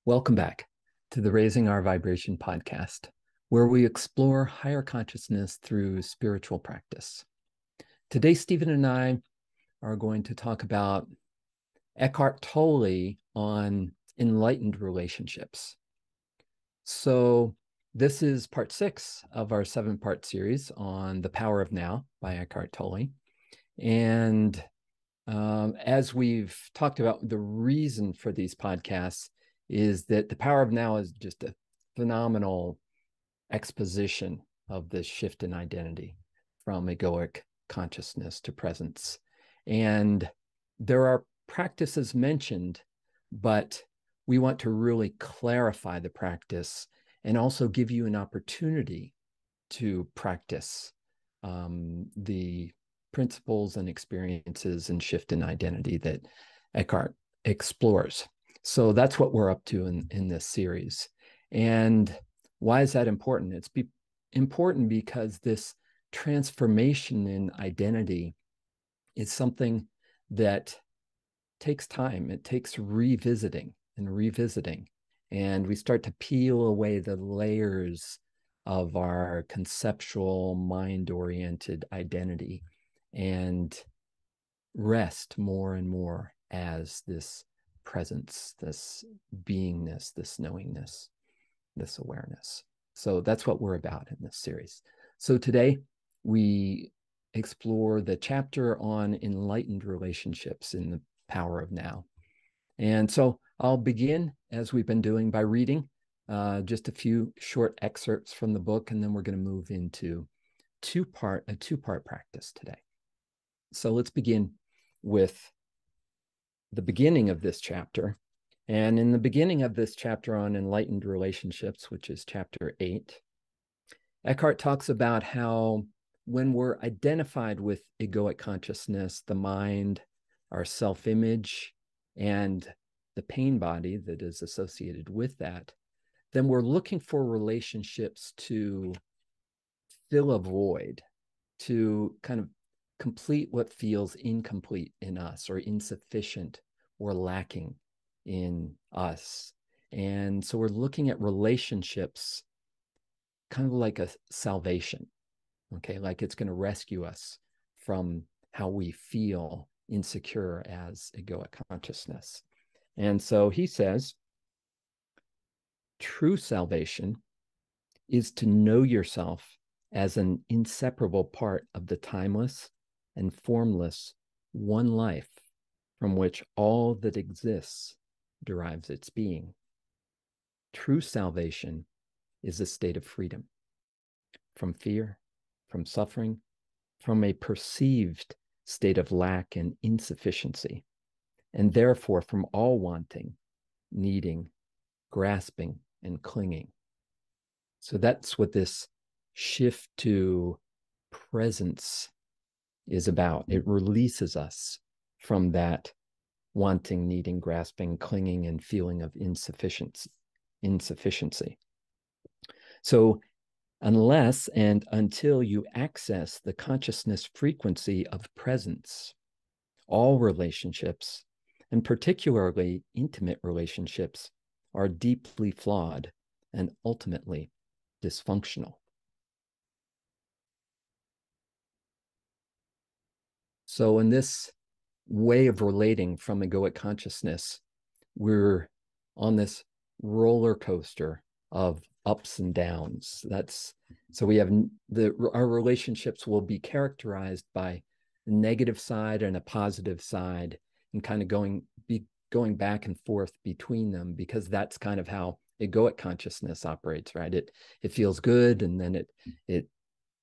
Welcome back to the Raising Our Vibration podcast, where we explore higher consciousness through spiritual practice. Today, Stephen and I are going to talk about Eckhart Tolle on enlightened relationships. So, this is part 6 of our 7-part series on The Power of Now by Eckhart Tolle. And as we've talked about, the reason for these podcasts is that the power of now is just a phenomenal exposition of this shift in identity from egoic consciousness to presence. And there are practices mentioned, but we want to really clarify the practice and also give you an opportunity to practice the principles and experiences and shift in identity that Eckhart explores. So that's what we're up to in this series. And why is that important? It's important because this transformation in identity is something that takes time. It takes revisiting and revisiting. And we start to peel away the layers of our conceptual, mind-oriented identity and rest more and more as this presence, this beingness, this knowingness, this awareness. So that's what we're about in this series. So today we explore the chapter on enlightened relationships in the power of now. And so I'll begin, as we've been doing, by reading just a few short excerpts from the book, and then we're going to move into a two-part practice today. So let's begin with the beginning of this chapter. And in the beginning of this chapter on enlightened relationships, which is chapter 8, Eckhart talks about how when we're identified with egoic consciousness, the mind, our self-image, and the pain body that is associated with that, then we're looking for relationships to fill a void, to kind of complete what feels incomplete in us or insufficient or lacking in us. And so we're looking at relationships kind of like a salvation, okay? Like it's going to rescue us from how we feel insecure as egoic consciousness. And so he says, true salvation is to know yourself as an inseparable part of the timeless and formless one life from which all that exists derives its being. True salvation is a state of freedom from fear, from suffering, from a perceived state of lack and insufficiency, and therefore from all wanting, needing, grasping, and clinging. So that's what this shift to presence is about. It releases us from that wanting, needing, grasping, clinging, and feeling of insufficiency. So unless and until you access the consciousness frequency of presence, all relationships, and particularly intimate relationships, are deeply flawed and ultimately dysfunctional. So in this way of relating from egoic consciousness, we're on this roller coaster of ups and downs. So we have our relationships will be characterized by a negative side and a positive side, and kind of going back and forth between them, because that's kind of how egoic consciousness operates, right? It feels good, and then it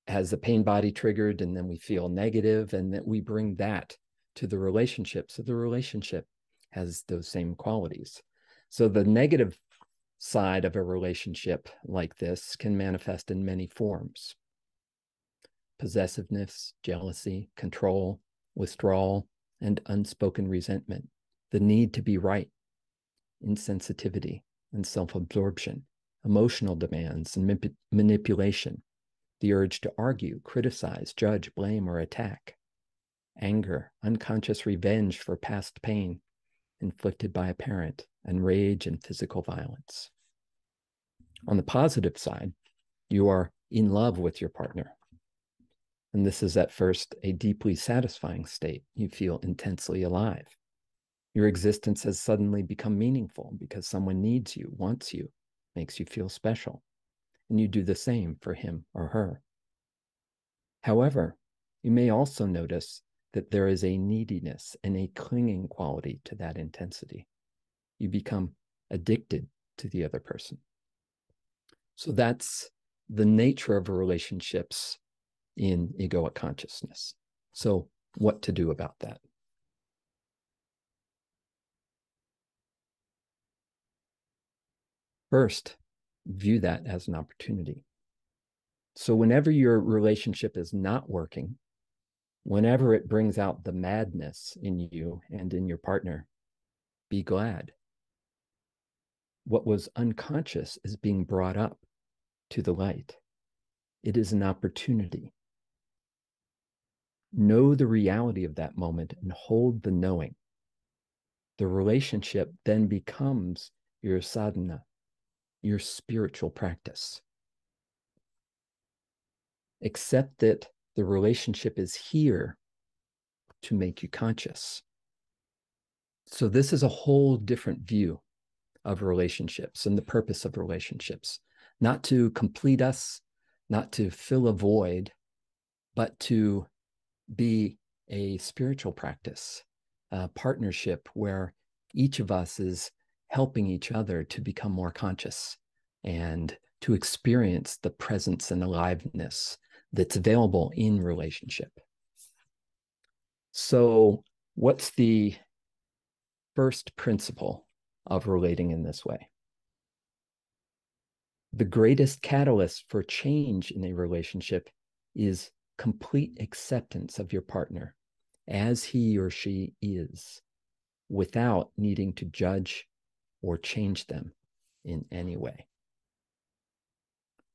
has the pain body triggered, and then we feel negative, and then we bring that to the relationship. So the relationship has those same qualities. So the negative side of a relationship like this can manifest in many forms: possessiveness, jealousy, control, withdrawal, and unspoken resentment, the need to be right, insensitivity and self-absorption, emotional demands and manipulation, the urge to argue, criticize, judge, blame, or attack, anger, unconscious revenge for past pain inflicted by a parent, and rage and physical violence. On the positive side, you are in love with your partner. And this is at first a deeply satisfying state. You feel intensely alive. Your existence has suddenly become meaningful because someone needs you, wants you, makes you feel special. And you do the same for him or her. However, you may also notice that there is a neediness and a clinging quality to that intensity. You become addicted to the other person. So that's the nature of relationships in egoic consciousness. So what to do about that? First, view that as an opportunity. So whenever your relationship is not working, whenever it brings out the madness in you and in your partner, be glad. What was unconscious is being brought up to the light. It is an opportunity. Know the reality of that moment and hold the knowing. The relationship then becomes your sadhana, your spiritual practice. Accept that the relationship is here to make you conscious. So this is a whole different view of relationships and the purpose of relationships, not to complete us, not to fill a void, but to be a spiritual practice, a partnership where each of us is helping each other to become more conscious and to experience the presence and aliveness that's available in relationship. So, what's the first principle of relating in this way? The greatest catalyst for change in a relationship is complete acceptance of your partner as he or she is, without needing to judge or change them in any way.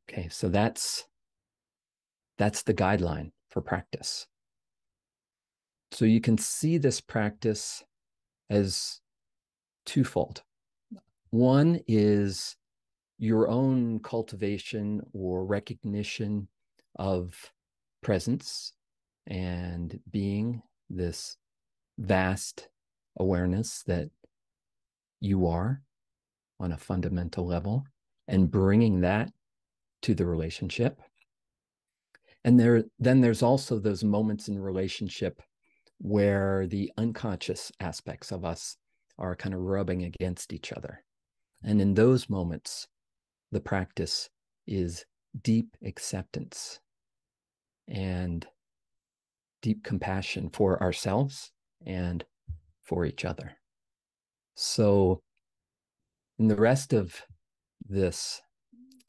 Okay, so that's the guideline for practice. So you can see this practice as twofold. One is your own cultivation or recognition of presence and being, this vast awareness that you are on a fundamental level, and bringing that to the relationship. And then there's also those moments in relationship where the unconscious aspects of us are kind of rubbing against each other. And in those moments, the practice is deep acceptance and deep compassion for ourselves and for each other. So in the rest of this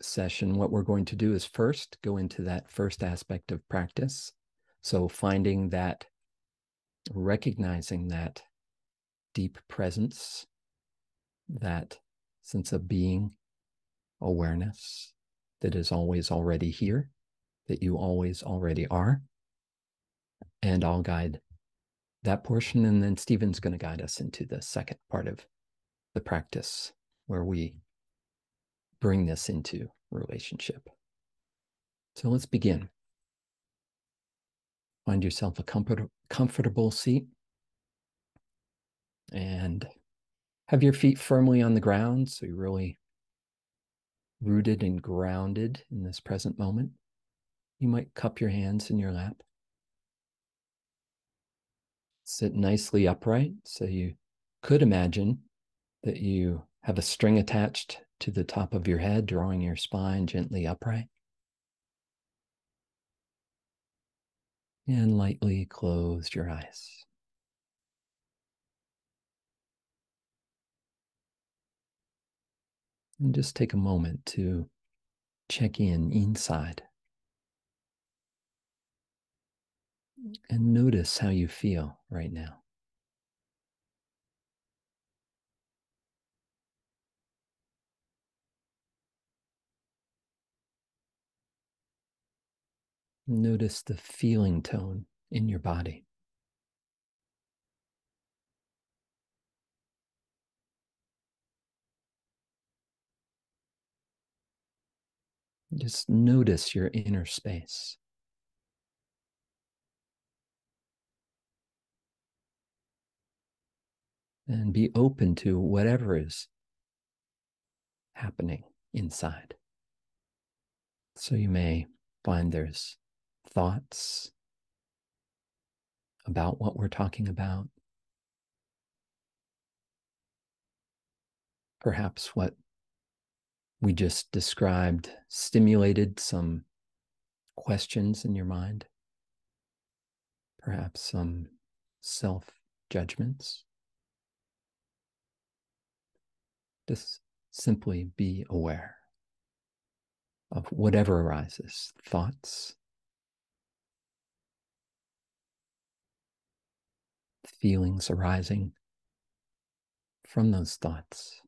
session, what we're going to do is first go into that first aspect of practice. So finding that, recognizing that deep presence, that sense of being, awareness that is always already here, that you always already are. And I'll guide that portion. And then Stephen's going to guide us into the second part of the practice where we bring this into relationship. So let's begin. Find yourself a comfortable seat and have your feet firmly on the ground so you're really rooted and grounded in this present moment. You might cup your hands in your lap. Sit nicely upright. So you could imagine that you have a string attached to the top of your head, drawing your spine gently upright. And lightly close your eyes. And just take a moment to check in inside and notice how you feel right now. Notice the feeling tone in your body. Just notice your inner space. And be open to whatever is happening inside. So you may find there's thoughts about what we're talking about. Perhaps what we just described stimulated some questions in your mind. Perhaps some self-judgments. Just simply be aware of whatever arises, thoughts, feelings arising from those thoughts.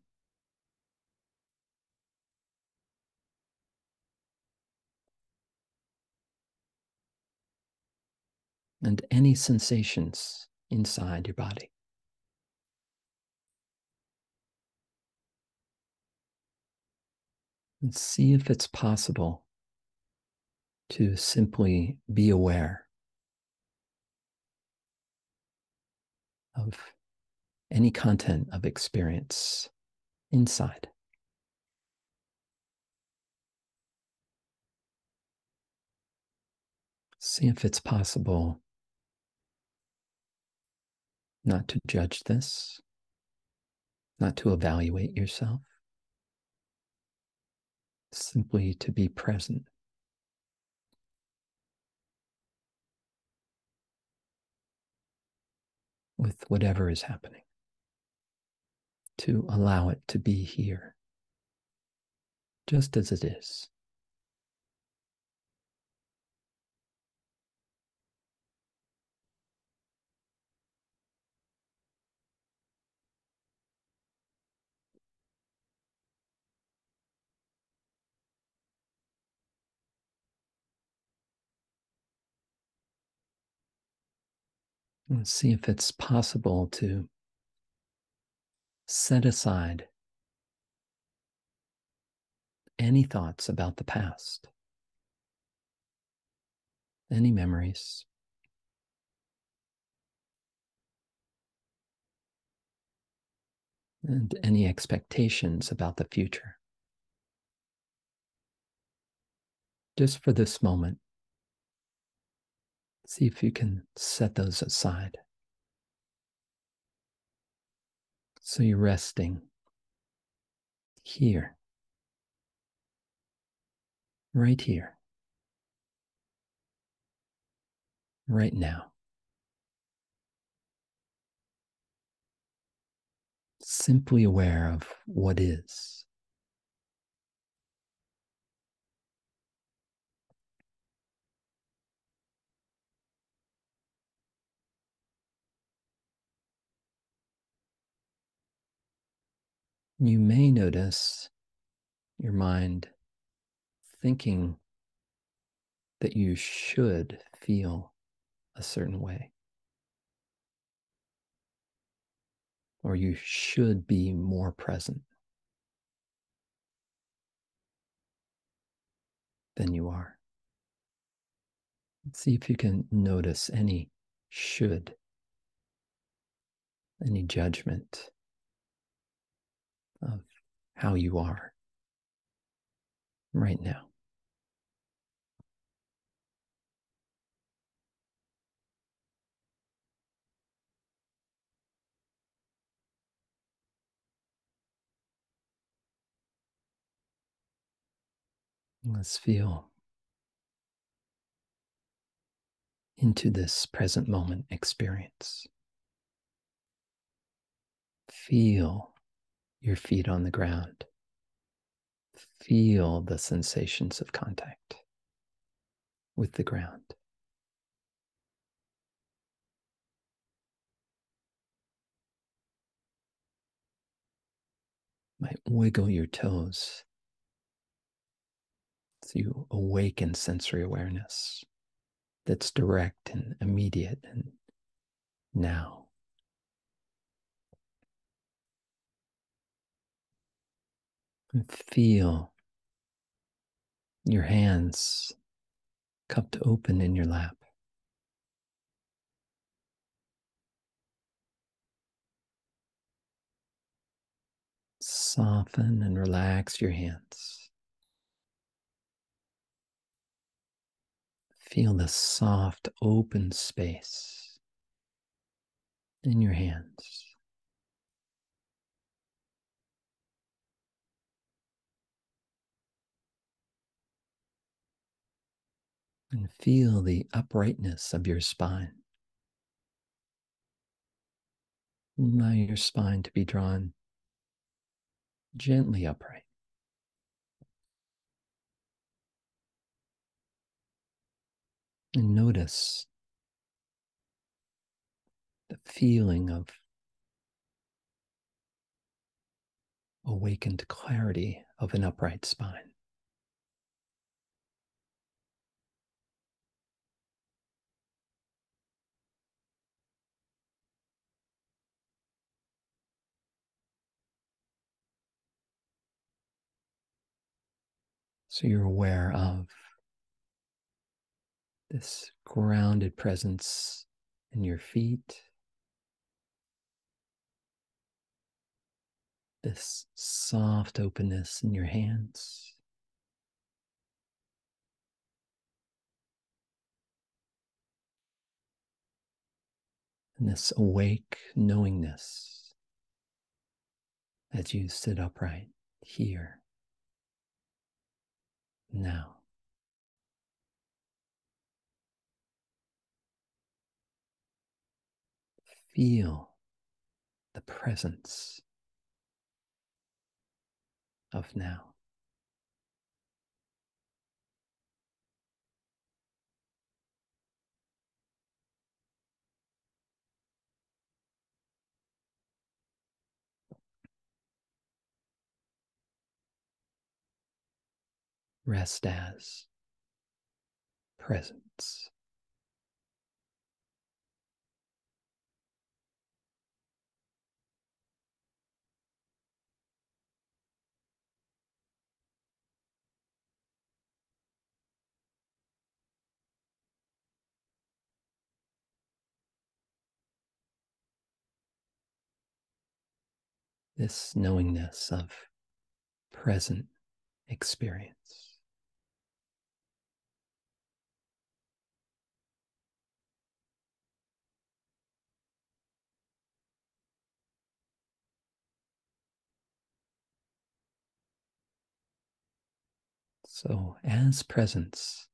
And any sensations inside your body. And see if it's possible to simply be aware of any content of experience inside. See if it's possible not to judge this, not to evaluate yourself, simply to be present with whatever is happening, to allow it to be here, just as it is. And see if it's possible to set aside any thoughts about the past, any memories, and any expectations about the future. Just for this moment, see if you can set those aside. So you're resting here, right here, right now. Simply aware of what is. You may notice your mind thinking that you should feel a certain way, or you should be more present than you are. See if you can notice any should, any judgment of how you are right now. Let's feel into this present moment experience. Feel your feet on the ground. Feel the sensations of contact with the ground. Might wiggle your toes so you awaken sensory awareness that's direct and immediate and now. And feel Your hands cupped open in your lap. Soften and relax your hands. Feel the soft, open space in your hands. And feel the uprightness of your spine. Allow your spine to be drawn gently upright. And notice the feeling of awakened clarity of an upright spine. So you're aware of this grounded presence in your feet, this soft openness in your hands, and this awake knowingness as you sit upright here, now. Feel the presence of now. Rest as presence. This knowingness of present experience. So, as presence,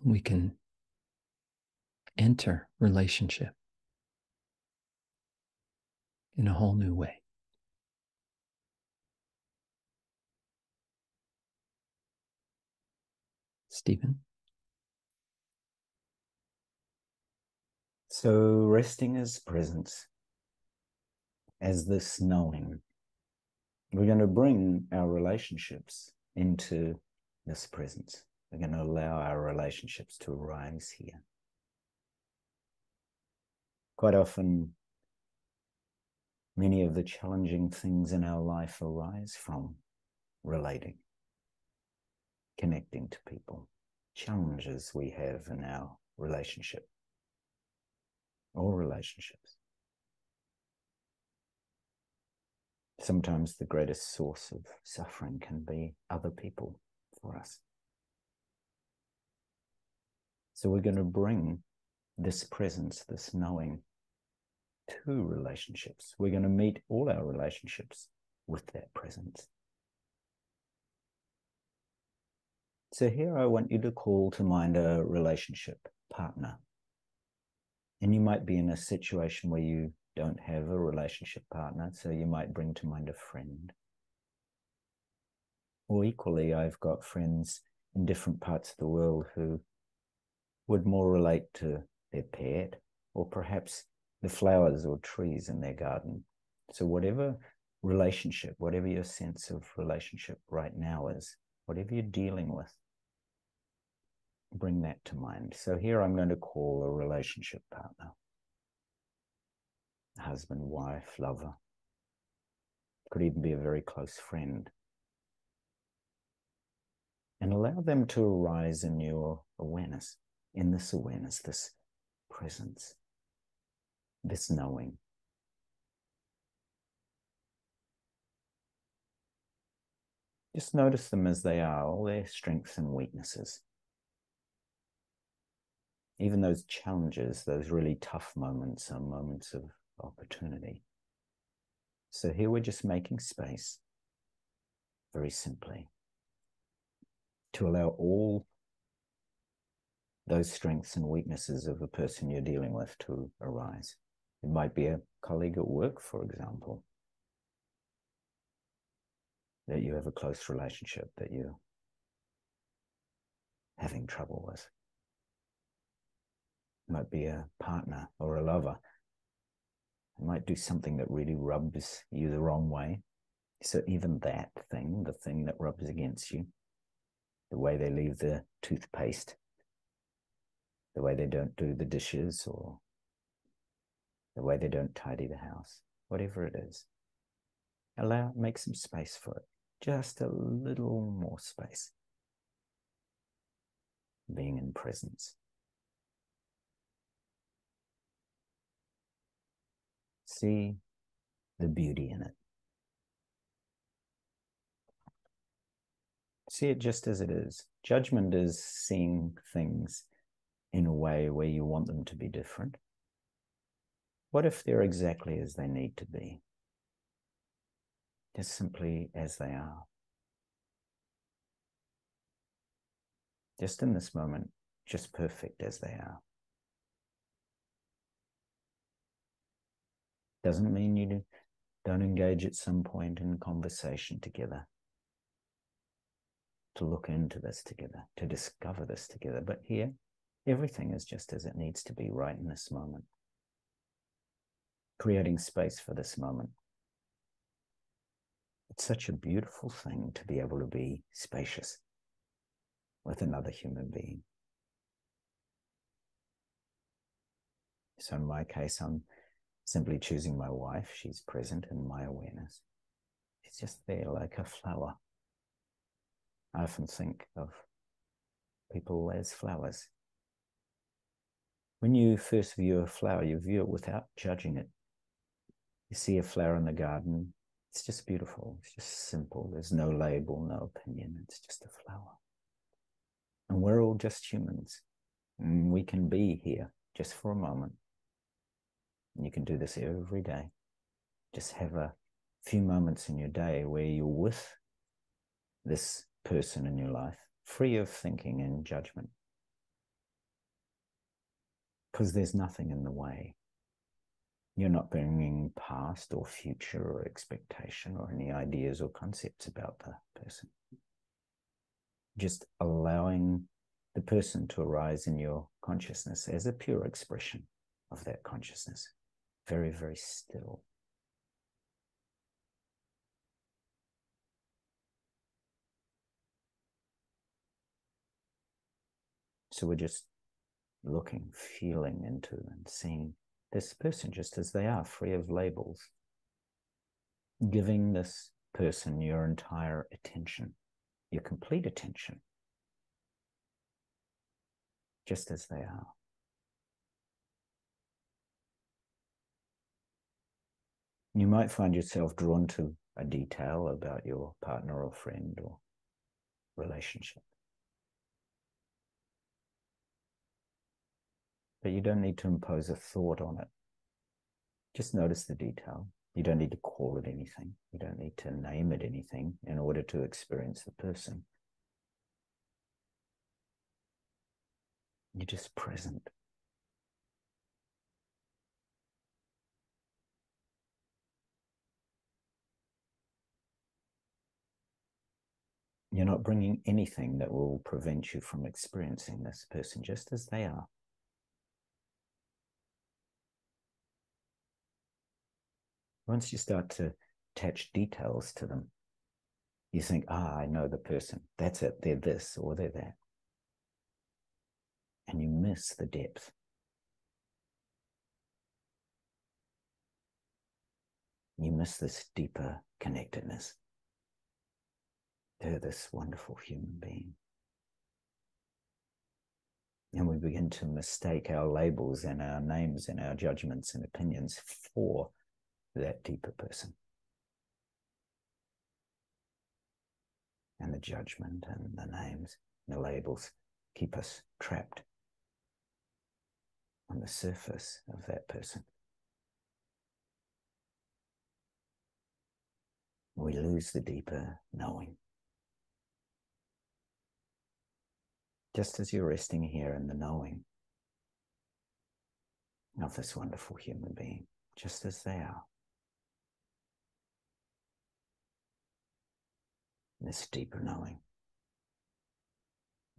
we can enter relationship in a whole new way. Stephen? So resting as presence, as this knowing, we're going to bring our relationships into this presence. We're going to allow our relationships to arise here. Quite often, many of the challenging things in our life arise from relating, connecting to people, challenges we have in our relationship, all relationships. Sometimes the greatest source of suffering can be other people for us. So we're going to bring this presence, this knowing, to relationships. We're going to meet all our relationships with that presence. So here I want you to call to mind a relationship partner. And you might be in a situation where you don't have a relationship partner, so you might bring to mind a friend. Or equally, I've got friends in different parts of the world who would more relate to their pet, or perhaps the flowers or trees in their garden. So whatever relationship, whatever your sense of relationship right now is, whatever you're dealing with, bring that to mind. So here I'm going to call a relationship partner. Husband, wife, lover. Could even be a very close friend. and allow them to arise in your awareness, in this awareness, this presence, this knowing. Just notice them as they are, all their strengths and weaknesses. Even those challenges, those really tough moments are moments of opportunity. So here we're just making space, very simply, to allow all those strengths and weaknesses of the person you're dealing with to arise. It might be a colleague at work, for example, that you have a close relationship that you're having trouble with. It might be a partner or a lover. It might do something that really rubs you the wrong way. So even that thing, the thing that rubs against you, the way they leave the toothpaste, the way they don't do the dishes, or the way they don't tidy the house, whatever it is, make some space for it. Just a little more space. Being in presence. See the beauty in it. See it just as it is. Judgment is seeing things in a way where you want them to be different. What if they're exactly as they need to be? Just simply as they are. Just in this moment, just perfect as they are. Doesn't mean you don't engage at some point in conversation together, to look into this together, to discover this together. But here, everything is just as it needs to be right in this moment. Creating space for this moment. It's such a beautiful thing to be able to be spacious with another human being. So in my case, I'm simply choosing my wife. She's present in my awareness. She's just there like a flower. I often think of people as flowers. When you first view a flower, you view it without judging it. You see a flower in the garden, it's just beautiful. It's just simple. There's no label, no opinion. It's just a flower. And we're all just humans. And we can be here just for a moment. And you can do this every day. Just have a few moments in your day where you're with this person in your life, free of thinking and judgment. Because there's nothing in the way. You're not bringing past or future or expectation or any ideas or concepts about the person. Just allowing the person to arise in your consciousness as a pure expression of that consciousness. Very, very still. So we're just looking, feeling into and seeing this person just as they are, free of labels. Giving this person your entire attention, your complete attention, just as they are. You might find yourself drawn to a detail about your partner or friend or relationship. But you don't need to impose a thought on it. Just notice the detail. You don't need to call it anything. You don't need to name it anything in order to experience the person. You're just present. You're not bringing anything that will prevent you from experiencing this person just as they are. Once you start to attach details to them, you think, I know the person. That's it. They're this or they're that. And you miss the depth. You miss this deeper connectedness. They're this wonderful human being. And we begin to mistake our labels and our names and our judgments and opinions for that deeper person. And the judgment and the names and the labels keep us trapped on the surface of that person. We lose the deeper knowing. Just as you're resting here in the knowing of this wonderful human being, just as they are, this deeper knowing,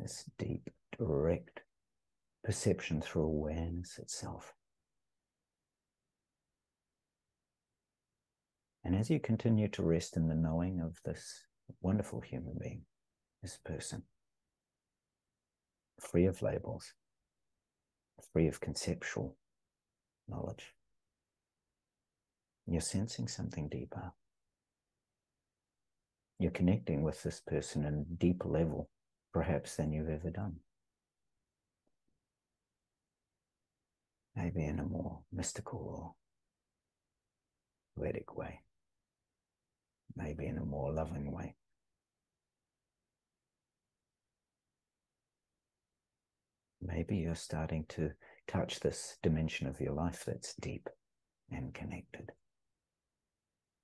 this deep, direct perception through awareness itself. And as you continue to rest in the knowing of this wonderful human being, this person, free of labels, free of conceptual knowledge, you're sensing something deeper. You're connecting with this person on a deeper level, perhaps, than you've ever done. Maybe in a more mystical or poetic way. Maybe in a more loving way. Maybe you're starting to touch this dimension of your life that's deep and connected,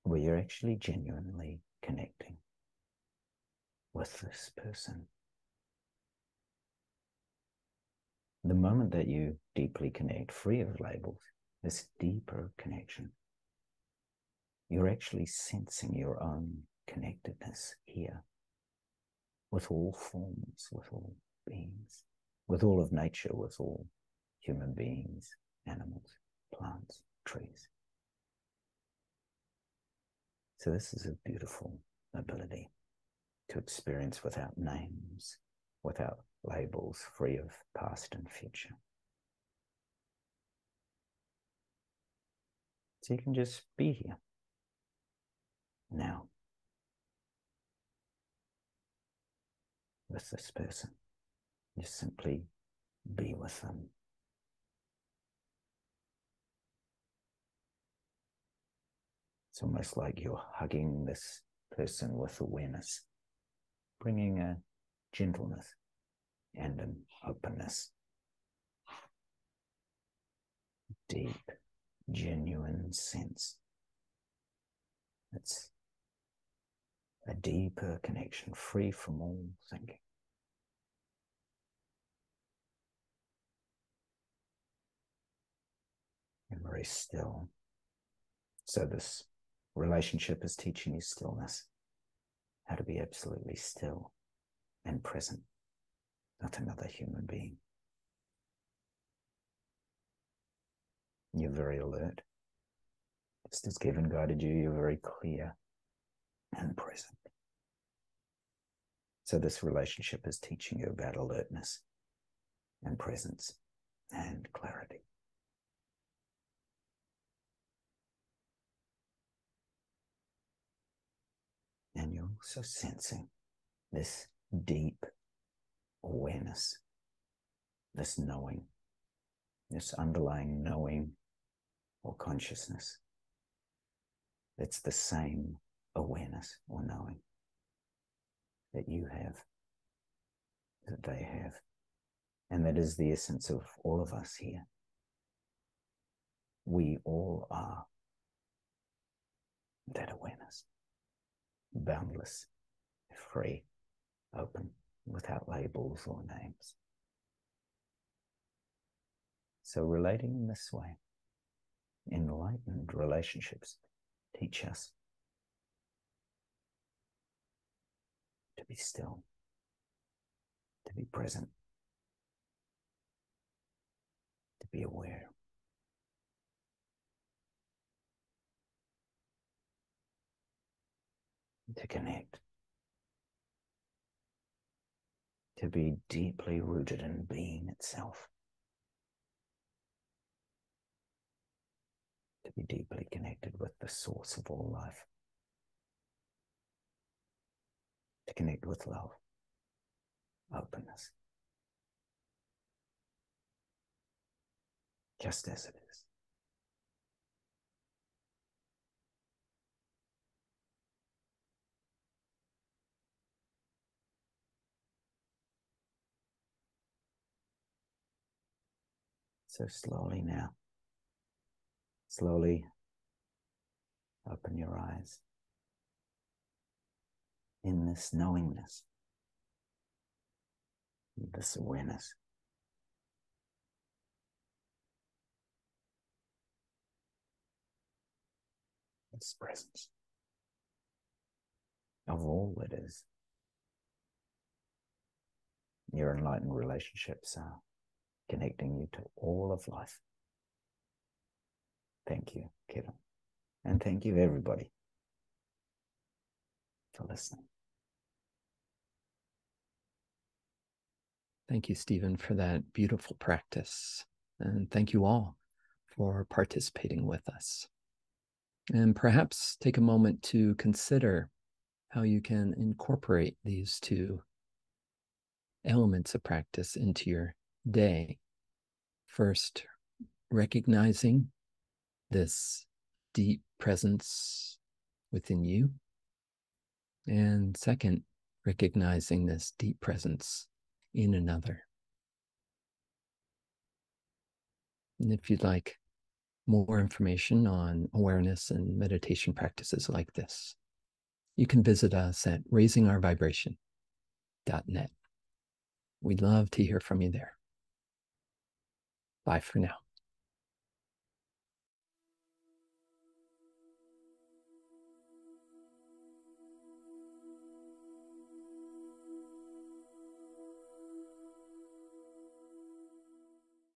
where you're actually genuinely connecting with this person. The moment that you deeply connect, free of labels, this deeper connection, you're actually sensing your own connectedness here with all forms, with all beings, with all of nature, with all human beings, animals, plants, trees. So this is a beautiful ability to experience without names, without labels, free of past and future. So you can just be here now with this person. Just simply be with them. It's almost like you're hugging this person with awareness, bringing a gentleness and an openness. Deep, genuine sense. It's a deeper connection, free from all thinking. And very still. So this relationship is teaching you stillness, how to be absolutely still and present, not another human being. You're very alert. Just as Kevin guided you, you're very clear and present. So this relationship is teaching you about alertness and presence and clarity. And you're also sensing this deep awareness, this knowing, this underlying knowing or consciousness. It's the same awareness or knowing that you have, that they have. And that is the essence of all of us here. We all are that awareness, boundless, free, open, without labels or names. So relating in this way, enlightened relationships teach us to be still, to be present, to be aware. To connect, to be deeply rooted in being itself, to be deeply connected with the source of all life, to connect with love, openness, just as it is. So slowly now, slowly open your eyes in this knowingness, this awareness. This presence of all that is. Your enlightened relationships are connecting you to all of life. Thank you, Kevin. And thank you, everybody, for listening. Thank you, Stephen, for that beautiful practice. And thank you all for participating with us. And perhaps take a moment to consider how you can incorporate these two elements of practice into your day. First, recognizing this deep presence within you. And second, recognizing this deep presence in another. And if you'd like more information on awareness and meditation practices like this, you can visit us at raisingourvibration.net. We'd love to hear from you there. Bye for now.